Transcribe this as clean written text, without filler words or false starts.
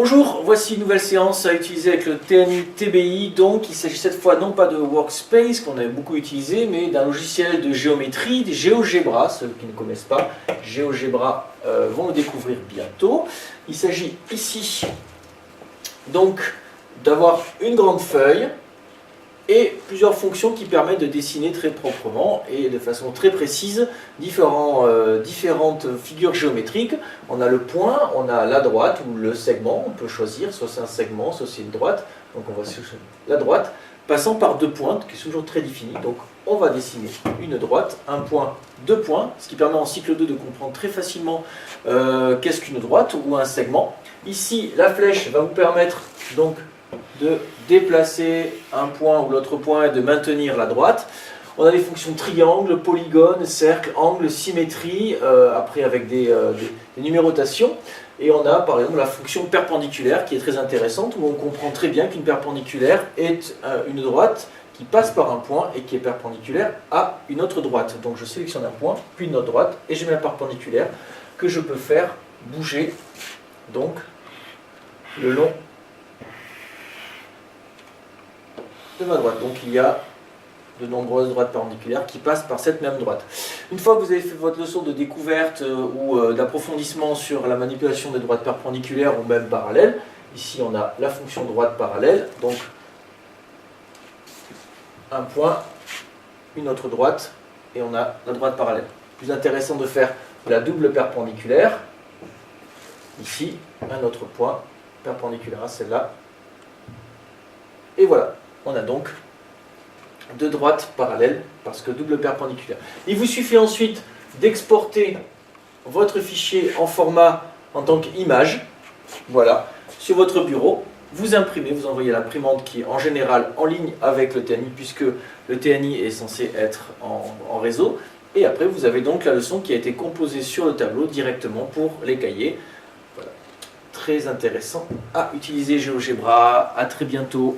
Bonjour, voici une nouvelle séance à utiliser avec le TNI TBI. Donc il s'agit cette fois non pas de Workspace qu'on avait beaucoup utilisé, mais d'un logiciel de géométrie, GeoGebra. Ceux qui ne connaissent pas GeoGebra vont le découvrir bientôt. Il s'agit ici donc d'avoir une grande feuille et plusieurs fonctions qui permettent de dessiner très proprement et de façon très précise différentes figures géométriques. On a le point, on a la droite ou le segment, on peut choisir, soit c'est un segment, soit c'est une droite. Donc on va chercher la droite, passant par deux pointes qui sont toujours très définies. Donc on va dessiner une droite, un point, deux points, ce qui permet en cycle 2 de comprendre très facilement qu'est-ce qu'une droite ou un segment. Ici, la flèche va vous permettre donc de déplacer un point ou l'autre point et de maintenir la droite. On a les fonctions triangle, polygone, cercle, angle, symétrie, après avec des numérotations. Et on a par exemple la fonction perpendiculaire qui est très intéressante, où on comprend très bien qu'une perpendiculaire est une droite qui passe par un point et qui est perpendiculaire à une autre droite. Donc je sélectionne un point, puis une autre droite, et j'ai ma perpendiculaire que je peux faire bouger donc le long de ma droite. Donc il y a de nombreuses droites perpendiculaires qui passent par cette même droite. Une fois que vous avez fait votre leçon de découverte ou d'approfondissement sur la manipulation des droites perpendiculaires ou même parallèles, ici on a la fonction droite parallèle, donc un point, une autre droite, et on a la droite parallèle. Plus intéressant de faire la double perpendiculaire, ici un autre point perpendiculaire à celle-là, et voilà. On a donc deux droites parallèles parce que double perpendiculaire. Il vous suffit ensuite d'exporter votre fichier en format en tant qu'image. Voilà, sur votre bureau, vous imprimez, vous envoyez à l'imprimante qui est en général en ligne avec le TNI puisque le TNI est censé être en réseau. Et après, vous avez donc la leçon qui a été composée sur le tableau directement pour les cahiers. Voilà, très intéressant à utiliser GeoGebra. À très bientôt.